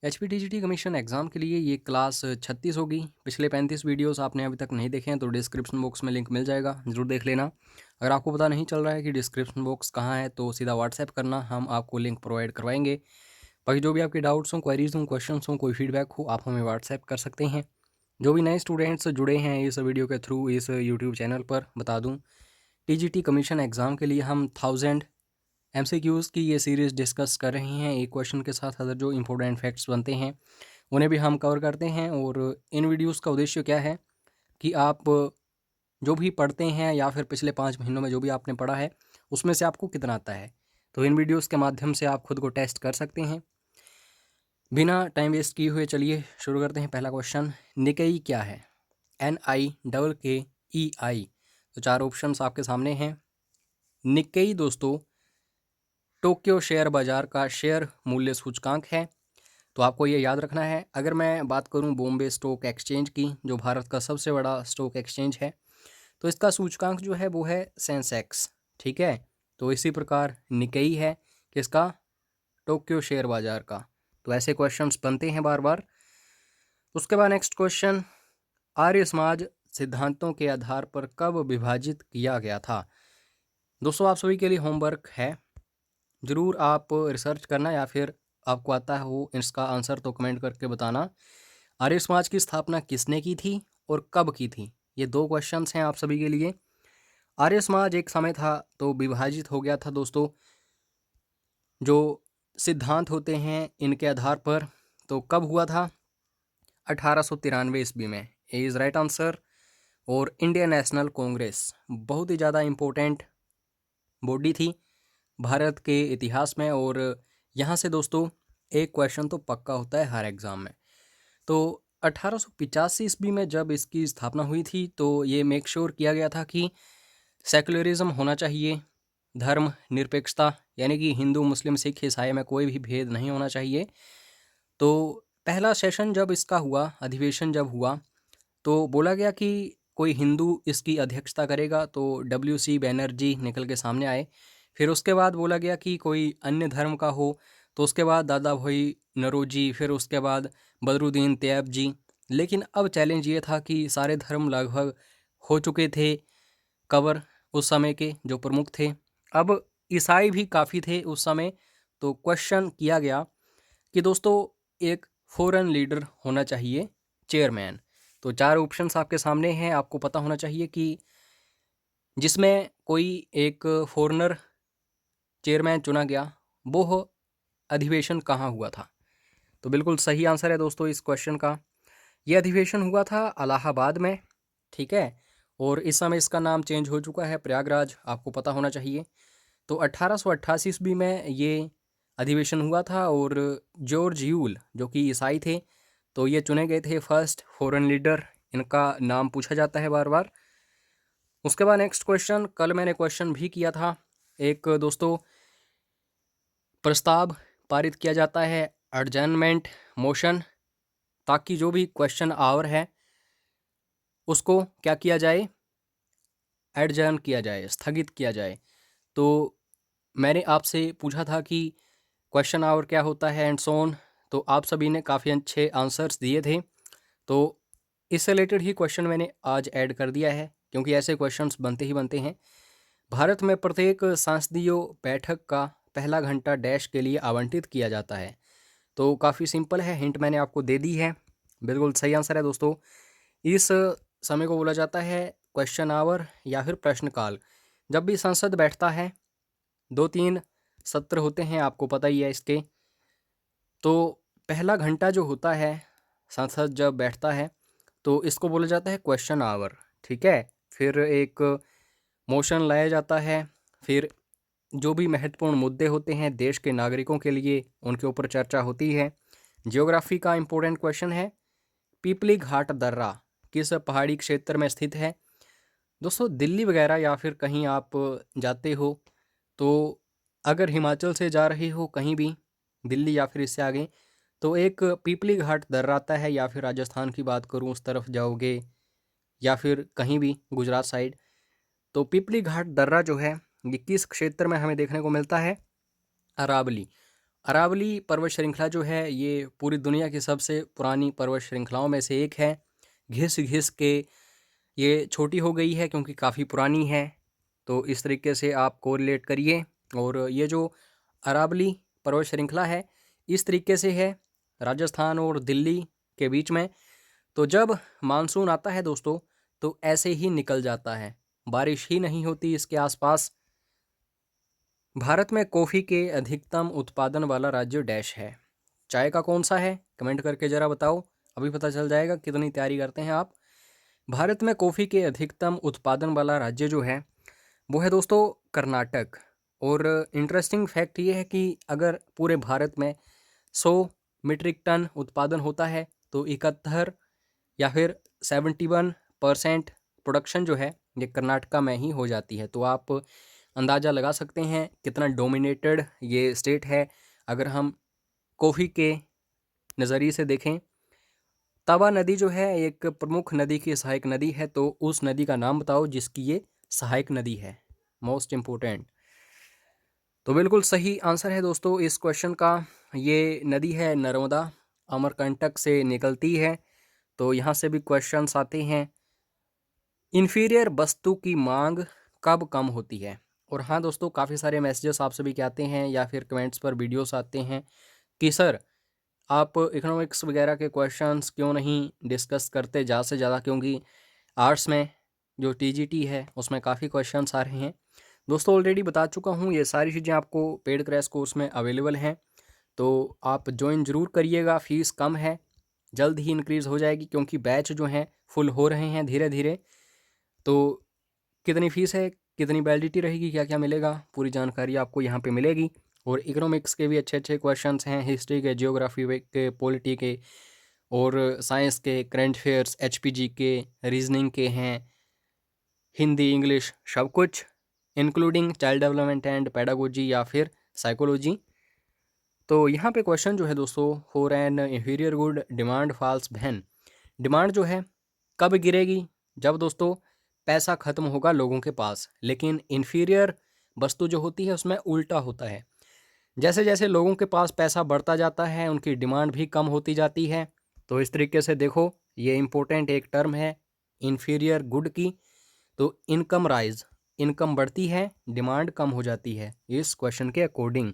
HPTGT commission exam के लिए ये क्लास 36 होगी। पिछले 35 वीडियोस आपने अभी तक नहीं देखे हैं तो डिस्क्रिप्शन बॉक्स में लिंक मिल जाएगा, ज़रूर देख लेना। अगर आपको पता नहीं चल रहा है कि डिस्क्रिप्शन बॉक्स कहाँ है तो सीधा व्हाट्सएप करना, हम आपको लिंक प्रोवाइड करवाएंगे। बाकी जो भी आपके डाउट्स हों, क्वेरीज हों, क्वेश्चंस हों, कोई फीडबैक हो, आप हमें व्हाट्सएप कर सकते हैं। जो भी नए स्टूडेंट्स जुड़े हैं इस वीडियो के थ्रू इस यूट्यूब चैनल पर, बता दूँ TGT कमीशन एग्ज़ाम के लिए हम 1000 MCQs की ये सीरीज़ डिस्कस कर रहे हैं। एक क्वेश्चन के साथ अदर जो इंपॉर्टेंट फैक्ट्स बनते हैं उन्हें भी हम कवर करते हैं। और इन वीडियोस का उद्देश्य क्या है कि आप जो भी पढ़ते हैं या फिर पिछले 5 महीनों में जो भी आपने पढ़ा है उसमें से आपको कितना आता है, तो इन वीडियोस के माध्यम से आप खुद को टेस्ट कर सकते हैं। बिना टाइम वेस्ट किए हुए चलिए शुरू करते हैं। पहला क्वेश्चन, निकेई क्या है? NIKKEI। तो 4 ऑप्शंस आपके सामने हैं। निकेई दोस्तों टोक्यो शेयर बाजार का शेयर मूल्य सूचकांक है। तो आपको ये याद रखना है। अगर मैं बात करूं बॉम्बे स्टॉक एक्सचेंज की, जो भारत का सबसे बड़ा स्टॉक एक्सचेंज है, तो इसका सूचकांक जो है वो है सेंसेक्स। ठीक है, तो इसी प्रकार निकेई है किसका? टोक्यो शेयर बाजार का। तो ऐसे क्वेश्चंस बनते हैं बार बार। उसके बाद नेक्स्ट क्वेश्चन, आर्य समाज सिद्धांतों के आधार पर कब विभाजित किया गया था? दोस्तों आप सभी के लिए होमवर्क है, ज़रूर आप रिसर्च करना या फिर आपको आता हो इसका आंसर तो कमेंट करके बताना। आर्य समाज की स्थापना किसने की थी और कब की थी? ये 2 क्वेश्चंस हैं आप सभी के लिए। आर्य समाज एक समय था तो विभाजित हो गया था दोस्तों, जो सिद्धांत होते हैं इनके आधार पर। तो कब हुआ था? 1893 ईस्वी में। A is right answer. और इंडियन नेशनल कांग्रेस बहुत ही ज़्यादा इम्पोर्टेंट बॉडी थी भारत के इतिहास में। और यहाँ से दोस्तों एक क्वेश्चन तो पक्का होता है हर एग्ज़ाम में। तो 1885 ईस्वी में जब इसकी स्थापना हुई थी तो ये मेक श्योर किया गया था कि सेकुलरिज्म होना चाहिए, धर्म निरपेक्षता, यानी कि हिंदू मुस्लिम सिख ईसाई में कोई भी भेद नहीं होना चाहिए। तो पहला सेशन जब इसका हुआ, अधिवेशन जब हुआ, तो बोला गया कि कोई हिंदू इसकी अध्यक्षता करेगा, तो WC बैनर्जी निकल के सामने आए। फिर उसके बाद बोला गया कि कोई अन्य धर्म का हो, तो उसके बाद दादा भाई नौरोजी, फिर उसके बाद बदरुद्दीन तैयब जी। लेकिन अब चैलेंज ये था कि सारे धर्म लगभग हो चुके थे कवर, उस समय के जो प्रमुख थे। अब ईसाई भी काफ़ी थे उस समय। तो क्वेश्चन किया गया कि दोस्तों एक फॉरेन लीडर होना चाहिए, चेयरमैन। तो 4 ऑप्शंस आपके सामने हैं। आपको पता होना चाहिए कि जिसमें कोई एक फॉरेनर चेयरमैन चुना गया, वो अधिवेशन कहाँ हुआ था? तो बिल्कुल सही आंसर है दोस्तों इस क्वेश्चन का। ये अधिवेशन हुआ था इलाहाबाद में। ठीक है, और इस समय इसका नाम चेंज हो चुका है, प्रयागराज, आपको पता होना चाहिए। तो 1888 ईस्वी में ये अधिवेशन हुआ था। और जॉर्ज यूल जो कि ईसाई थे, तो ये चुने गए थे फर्स्ट फॉरेन लीडर। इनका नाम पूछा जाता है बार बार। उसके बाद नेक्स्ट क्वेश्चन, कल मैंने क्वेश्चन भी किया था एक दोस्तों, प्रस्ताव पारित किया जाता है एडजर्नमेंट मोशन, ताकि जो भी क्वेश्चन आवर है उसको क्या किया जाए? एडजर्न किया जाए, स्थगित किया जाए। तो मैंने आपसे पूछा था कि क्वेश्चन आवर क्या होता है एंड सो ऑन, तो आप सभी ने काफ़ी अच्छे आंसर्स दिए थे। तो इससे रिलेटेड ही क्वेश्चन मैंने आज ऐड कर दिया है, क्योंकि ऐसे क्वेश्चंस बनते ही बनते हैं। भारत में प्रत्येक संसदीय बैठक का पहला घंटा डैश के लिए आवंटित किया जाता है। तो काफ़ी सिंपल है, हिंट मैंने आपको दे दी है। बिल्कुल सही आंसर है दोस्तों। इस समय को बोला जाता है क्वेश्चन आवर या फिर प्रश्नकाल। जब भी संसद बैठता है, 2-3 सत्र होते हैं, आपको पता ही है इसके। तो पहला घंटा जो होता है संसद जब बैठता है, तो इसको बोला जाता है क्वेश्चन आवर। ठीक है, फिर एक मोशन लाया जाता है, फिर जो भी महत्वपूर्ण मुद्दे होते हैं देश के नागरिकों के लिए, उनके ऊपर चर्चा होती है। जियोग्राफी का इम्पोर्टेंट क्वेश्चन है, पीपली घाट दर्रा किस पहाड़ी क्षेत्र में स्थित है? दोस्तों दिल्ली वगैरह या फिर कहीं आप जाते हो, तो अगर हिमाचल से जा रहे हो कहीं भी, दिल्ली या फिर इससे आगे, तो एक पीपली घाट दर्रा आता है। या फिर राजस्थान की बात करूं उस तरफ जाओगे, या फिर कहीं भी गुजरात साइड, तो पीपली घाट दर्रा जो है ये किस क्षेत्र में हमें देखने को मिलता है? अरावली। अरावली पर्वत श्रृंखला जो है ये पूरी दुनिया की सबसे पुरानी पर्वत श्रृंखलाओं में से एक है। घिस घिस के ये छोटी हो गई है क्योंकि काफ़ी पुरानी है। तो इस तरीके से आप कोरिलेट करिए। और ये जो अरावली पर्वत श्रृंखला है इस तरीके से है राजस्थान और दिल्ली के बीच में। तो जब मानसून आता है दोस्तों तो ऐसे ही निकल जाता है, बारिश ही नहीं होती इसके आसपास। भारत में कॉफ़ी के अधिकतम उत्पादन वाला राज्य डैश है। चाय का कौन सा है कमेंट करके ज़रा बताओ, अभी पता चल जाएगा कितनी तैयारी करते हैं आप। भारत में कॉफ़ी के अधिकतम उत्पादन वाला राज्य जो है वो है दोस्तों कर्नाटक। और इंटरेस्टिंग फैक्ट ये है कि अगर पूरे भारत में 100 मीट्रिक टन उत्पादन होता है तो 71 या फिर 71% प्रोडक्शन जो है ये कर्नाटका में ही हो जाती है। तो आप अंदाज़ा लगा सकते हैं कितना डोमिनेटेड ये स्टेट है। अगर हम कॉफ़ी के नज़रिए से देखें, तवा नदी जो है एक प्रमुख नदी की सहायक नदी है, तो उस नदी का नाम बताओ जिसकी ये सहायक नदी है, मोस्ट इम्पोर्टेंट। तो बिल्कुल सही आंसर है दोस्तों इस क्वेश्चन का, ये नदी है नर्मदा, अमरकंटक से निकलती है। तो यहाँ से भी क्वेश्चंस आते हैं। इन्फीरियर वस्तु की मांग कब कम होती है? और हाँ दोस्तों, काफ़ी सारे मैसेजेस आप सभी के आते हैं या फिर कमेंट्स पर वीडियोस आते हैं कि सर आप इकोनॉमिक्स वगैरह के क्वेश्चंस क्यों नहीं डिस्कस करते ज़्यादा से ज़्यादा, क्योंकि आर्ट्स में जो टीजीटी है उसमें काफ़ी क्वेश्चंस आ रहे हैं। दोस्तों ऑलरेडी बता चुका हूँ, ये सारी चीज़ें आपको पेड क्रैश कोर्स में अवेलेबल हैं, तो आप ज्वाइन ज़रूर करिएगा। फ़ीस कम है, जल्द ही इंक्रीज़ हो जाएगी क्योंकि बैच जो हैं फुल हो रहे हैं धीरे धीरे। तो कितनी फ़ीस है, कितनी वैलिडिटी रहेगी, क्या क्या मिलेगा, पूरी जानकारी आपको यहाँ पे मिलेगी। और इकोनॉमिक्स के भी अच्छे अच्छे क्वेश्चंस हैं, हिस्ट्री के, जियोग्राफी के, पॉलिटी के और साइंस के, करंट अफेयर्स, एचपीजी के, रीजनिंग के हैं, हिंदी इंग्लिश सब कुछ, including child development and pedagogy या फिर साइकोलॉजी। तो यहाँ पे क्वेश्चन जो है दोस्तों, for an inferior good demand falls when. Demand जो है कब गिरेगी? जब दोस्तों पैसा ख़त्म होगा लोगों के पास। लेकिन इन्फीरियर वस्तु जो होती है उसमें उल्टा होता है, जैसे जैसे लोगों के पास पैसा बढ़ता जाता है उनकी डिमांड भी कम होती जाती है। तो इस तरीके से देखो, ये इम्पोर्टेंट एक टर्म है इन्फीरियर गुड की। तो इनकम राइज, इनकम बढ़ती है, डिमांड कम हो जाती है इस क्वेश्चन के अकॉर्डिंग।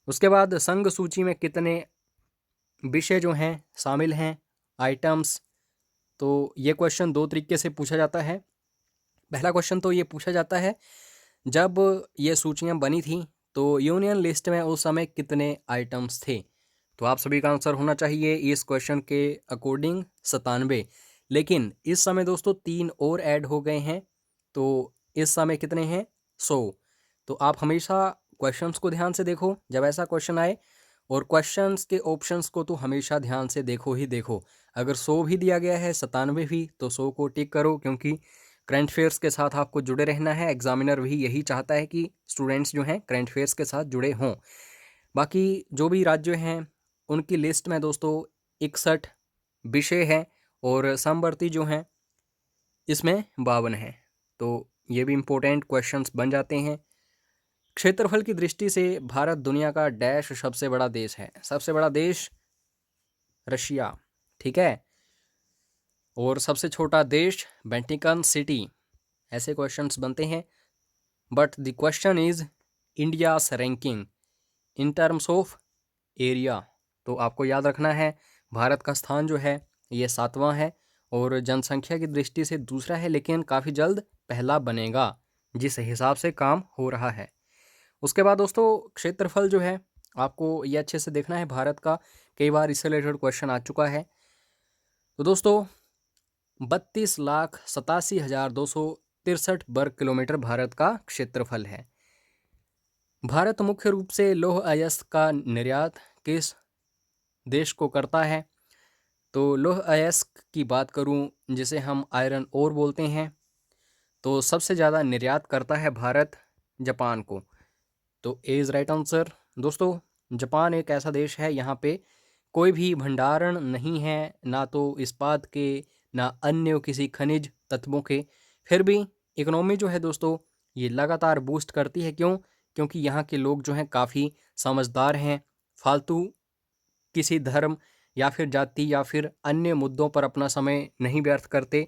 उसके बाद संघ सूची में कितने विषय जो हैं शामिल हैं, आइटम्स। तो ये क्वेश्चन दो तरीके से पूछा जाता है। पहला क्वेश्चन तो ये पूछा जाता है, जब ये सूचियाँ बनी थी तो यूनियन लिस्ट में उस समय कितने आइटम्स थे? तो आप सभी का आंसर होना चाहिए इस क्वेश्चन के अकॉर्डिंग 97। लेकिन इस समय दोस्तों 3 और ऐड हो गए हैं, तो इस समय कितने हैं? 100। तो आप हमेशा क्वेश्चंस को ध्यान से देखो जब ऐसा क्वेश्चन आए, और क्वेश्चंस के ऑप्शंस को तो हमेशा ध्यान से देखो ही देखो। अगर 100 भी दिया गया है, 97 भी, तो 100 को टिक करो, क्योंकि करंट अफेयर्स के साथ आपको जुड़े रहना है। एग्जामिनर भी यही चाहता है कि स्टूडेंट्स जो हैं करंट अफेयर्स के साथ जुड़े हों। बाकी जो भी राज्य हैं उनकी लिस्ट में दोस्तों 61 विषय हैं और समवर्ती जो हैं इसमें 52 हैं। तो ये भी इम्पोर्टेंट क्वेश्चंस बन जाते हैं। क्षेत्रफल की दृष्टि से भारत दुनिया का डैश सबसे बड़ा देश है? सबसे बड़ा देश रशिया, ठीक है। और सबसे छोटा देश वेटिकन सिटी। ऐसे क्वेश्चंस बनते हैं। But the question is India's ranking in terms of area. तो आपको याद रखना है भारत का स्थान जो है ये 7वां है और जनसंख्या की दृष्टि से दूसरा है, लेकिन काफ़ी जल्द पहला बनेगा जिस हिसाब से काम हो रहा है। उसके बाद दोस्तों क्षेत्रफल जो है आपको ये अच्छे से देखना है भारत का, कई बार इससे रिलेटेड क्वेश्चन आ चुका है। तो दोस्तों 32,87,263 वर्ग किलोमीटर भारत का क्षेत्रफल है। भारत मुख्य रूप से लौह अयस्क का निर्यात किस देश को करता है? तो लौह अयस्क की बात करूं, जिसे हम आयरन ओर बोलते हैं, तो सबसे ज़्यादा निर्यात करता है भारत जापान को। तो ए इज़ राइट आंसर। दोस्तों जापान एक ऐसा देश है यहाँ पे कोई भी भंडारण नहीं है, ना तो इस्पात के ना अन्य किसी खनिज तत्वों के। फिर भी इकोनॉमी जो है दोस्तों ये लगातार बूस्ट करती है। क्यों? क्योंकि यहाँ के लोग जो हैं काफ़ी समझदार हैं, फालतू किसी धर्म या फिर जाति या फिर अन्य मुद्दों पर अपना समय नहीं व्यर्थ करते,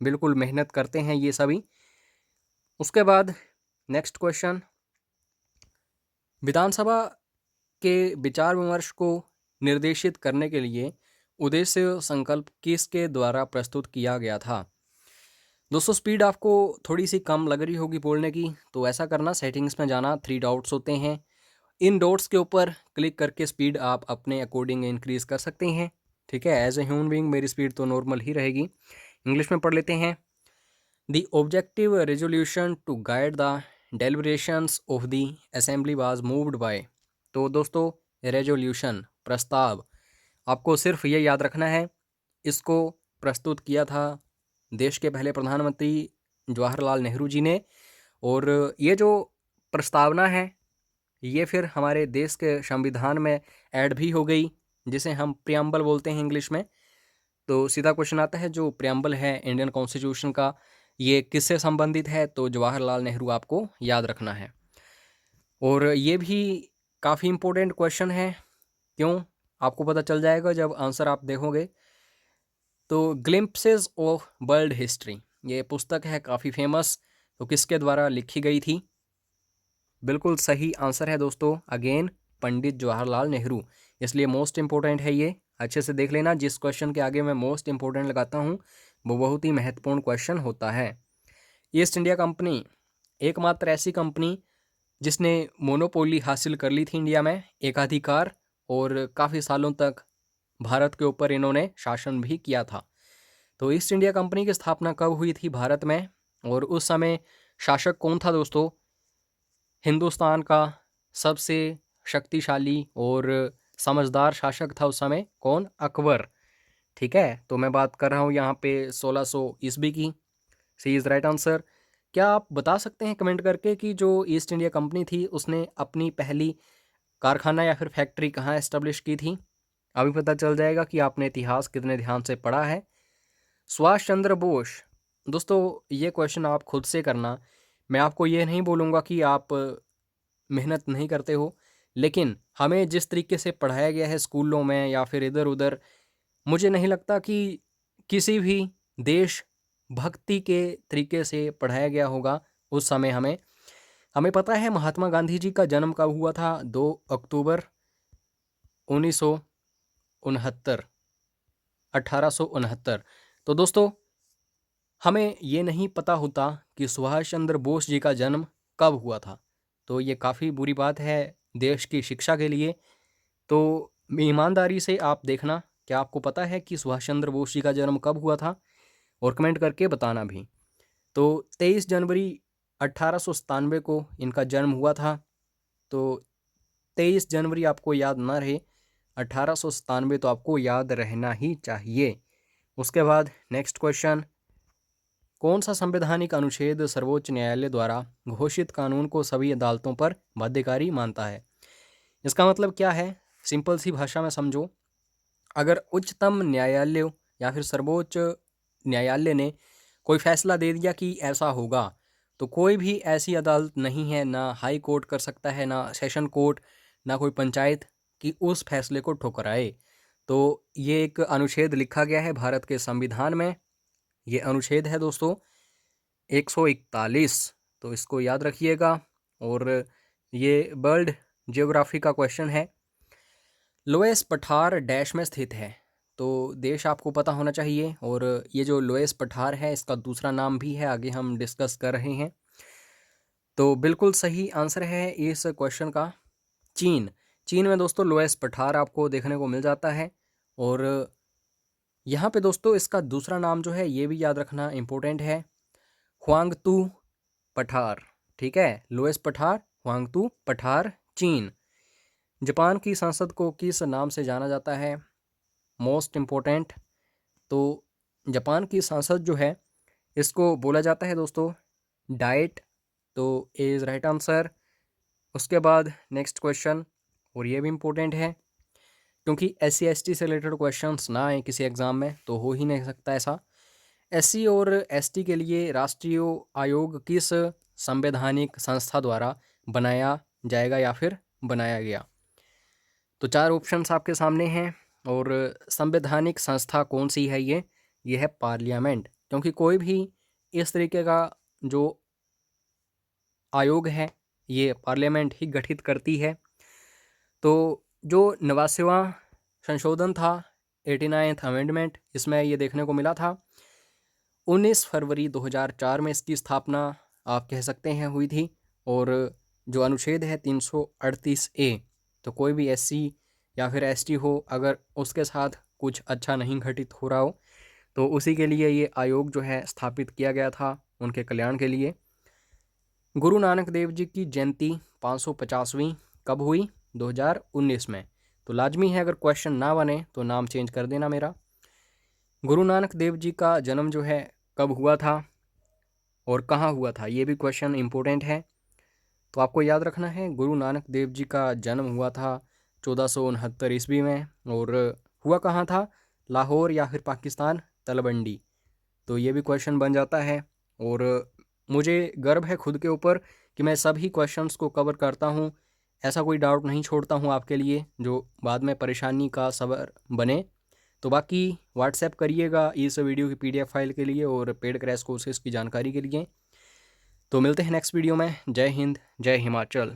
बिल्कुल मेहनत करते हैं ये सभी। उसके बाद नेक्स्ट क्वेश्चन, विधानसभा के विचार विमर्श को निर्देशित करने के लिए उद्देश्य संकल्प किसके द्वारा प्रस्तुत किया गया था? दोस्तों स्पीड आपको थोड़ी सी कम लग रही होगी बोलने की, तो ऐसा करना, सेटिंग्स में जाना, 3 डॉट्स होते हैं, इन डॉट्स के ऊपर क्लिक करके स्पीड आप अपने अकॉर्डिंग इंक्रीज कर सकते हैं। ठीक है, एज ए ह्यूमन बीइंग मेरी स्पीड तो नॉर्मल ही रहेगी। इंग्लिश में पढ़ लेते हैं। The objective resolution to guide the deliberations of the assembly was moved by. तो दोस्तों रेजोल्यूशन, प्रस्ताव, आपको सिर्फ ये याद रखना है, इसको प्रस्तुत किया था देश के पहले प्रधानमंत्री जवाहरलाल नेहरू जी ने। और ये जो प्रस्तावना है ये फिर हमारे देश के संविधान में ऐड भी हो गई, जिसे हम प्रियम्बल बोलते हैं इंग्लिश में। तो सीधा क्वेश्चन आता है, जो प्रियम्बल है इंडियन कॉन्स्टिट्यूशन का, ये किससे संबंधित है? तो जवाहरलाल नेहरू आपको याद रखना है। और ये भी काफ़ी इम्पोर्टेंट क्वेश्चन है, क्यों आपको पता चल जाएगा जब आंसर आप देखोगे। तो ग्लिम्पसेस ऑफ वर्ल्ड हिस्ट्री, ये पुस्तक है काफ़ी फेमस, तो किसके द्वारा लिखी गई थी? बिल्कुल सही आंसर है दोस्तों, अगेन पंडित जवाहरलाल नेहरू, इसलिए मोस्ट इंपॉर्टेंट है ये। अच्छे से देख लेना, जिस क्वेश्चन के आगे मैं मोस्ट इंपॉर्टेंट लगाता हूँ वो बहुत ही महत्वपूर्ण क्वेश्चन होता है। ईस्ट इंडिया कंपनी एकमात्र ऐसी कंपनी जिसने मोनोपोली हासिल कर ली थी इंडिया में, एकाधिकार, और काफ़ी सालों तक भारत के ऊपर इन्होंने शासन भी किया था। तो ईस्ट इंडिया कंपनी की स्थापना कब हुई थी भारत में, और उस समय शासक कौन था दोस्तों? हिंदुस्तान का सबसे शक्तिशाली और समझदार शासक था उस समय, कौन? अकबर। ठीक है, तो मैं बात कर रहा हूँ यहाँ पे 1600 ईस्वी की। सी इज़ राइट आंसर। क्या आप बता सकते हैं कमेंट करके कि जो ईस्ट इंडिया कंपनी थी उसने अपनी पहली कारखाना या फिर फैक्ट्री कहाँ एस्टेब्लिश की थी? अभी पता चल जाएगा कि आपने इतिहास कितने ध्यान से पढ़ा है। सुभाष चंद्र बोस, दोस्तों ये क्वेश्चन आप खुद से करना, मैं आपको ये नहीं बोलूँगा कि आप मेहनत नहीं करते हो, लेकिन हमें जिस तरीके से पढ़ाया गया है स्कूलों में या फिर इधर उधर, मुझे नहीं लगता कि किसी भी देश भक्ति के तरीके से पढ़ाया गया होगा उस समय। हमें पता है महात्मा गांधी जी का जन्म कब हुआ था? 2 अक्टूबर 1969, 1869। तो दोस्तों हमें ये नहीं पता होता कि सुभाष चंद्र बोस जी का जन्म कब हुआ था, तो ये काफ़ी बुरी बात है देश की शिक्षा के लिए। तो ईमानदारी से आप देखना, क्या आपको पता है कि सुभाष चंद्र बोस जी का जन्म कब हुआ था? और कमेंट करके बताना भी। तो 23 जनवरी 1897 को इनका जन्म हुआ था। तो 23 जनवरी आपको याद ना रहे, 1897 तो आपको याद रहना ही चाहिए। उसके बाद नेक्स्ट क्वेश्चन, कौन सा संवैधानिक अनुच्छेद सर्वोच्च न्यायालय द्वारा घोषित कानून को सभी अदालतों पर बाध्यकारी मानता है? इसका मतलब क्या है, सिंपल सी भाषा में समझो, अगर उच्चतम न्यायालय या फिर सर्वोच्च न्यायालय ने कोई फैसला दे दिया कि ऐसा होगा, तो कोई भी ऐसी अदालत नहीं है, ना हाई कोर्ट कर सकता है, ना सेशन कोर्ट, ना कोई पंचायत, कि उस फैसले को ठुकराए। तो ये एक अनुच्छेद लिखा गया है भारत के संविधान में, ये अनुच्छेद है दोस्तों 141, तो इसको याद रखिएगा। और ये वर्ल्ड जियोग्राफी का क्वेश्चन है। लोएस पठार डैश में स्थित है, तो देश आपको पता होना चाहिए। और ये जो लोएस पठार है इसका दूसरा नाम भी है, आगे हम डिस्कस कर रहे हैं। तो बिल्कुल सही आंसर है इस क्वेश्चन का चीन। चीन में दोस्तों लोएस पठार आपको देखने को मिल जाता है। और यहाँ पे दोस्तों इसका दूसरा नाम जो है ये भी याद रखना इम्पोर्टेंट है, हुआंगतू पठार। ठीक है, लोएस पठार, हुआंगतू पठार, चीन। जापान की संसद को किस नाम से जाना जाता है? मोस्ट इम्पोर्टेंट, तो जापान की संसद जो है इसको बोला जाता है दोस्तों डाइट, तो ए इज़ राइट आंसर। उसके बाद नेक्स्ट क्वेश्चन, और ये भी इम्पोर्टेंट है, क्योंकि SC/ST से रिलेटेड क्वेश्चंस ना आए किसी एग्ज़ाम में तो हो ही नहीं सकता ऐसा। SC और ST के लिए राष्ट्रीय आयोग किस संवैधानिक संस्था द्वारा बनाया जाएगा या फिर बनाया गया? तो 4 ऑप्शंस आपके सामने हैं। और संवैधानिक संस्था कौन सी है ये है पार्लियामेंट, क्योंकि कोई भी इस तरीके का जो आयोग है ये पार्लियामेंट ही गठित करती है। तो जो 89वां संशोधन था, 89th अमेंडमेंट, इसमें ये देखने को मिला था 19 फरवरी 2004 में इसकी स्थापना आप कह सकते हैं हुई थी। और जो अनुच्छेद है 338A, तो कोई भी एससी या फिर एसटी हो, अगर उसके साथ कुछ अच्छा नहीं घटित हो रहा हो तो उसी के लिए ये आयोग जो है स्थापित किया गया था, उनके कल्याण के लिए। गुरु नानक देव जी की जयंती 550वीं कब हुई? 2019 में। तो लाजमी है, अगर क्वेश्चन ना बने तो नाम चेंज कर देना मेरा। गुरु नानक देव जी का जन्म जो है कब हुआ था और कहाँ हुआ था, ये भी क्वेश्चन इंपॉर्टेंट है। तो आपको याद रखना है, गुरु नानक देव जी का जन्म हुआ था 1469 ईस्वी में। और हुआ कहाँ था? लाहौर या फिर पाकिस्तान, तलबंडी। तो ये भी क्वेश्चन बन जाता है। और मुझे गर्व है खुद के ऊपर कि मैं सभी क्वेश्चंस को कवर करता हूँ, ऐसा कोई डाउट नहीं छोड़ता हूँ आपके लिए जो बाद में परेशानी का सबब बने। तो बाकी व्हाट्सएप करिएगा इस वीडियो की PDF फाइल के लिए और पेड क्रैश कोर्सेज की जानकारी के लिए। तो मिलते हैं नेक्स्ट वीडियो में। जय हिंद, जय हिमाचल।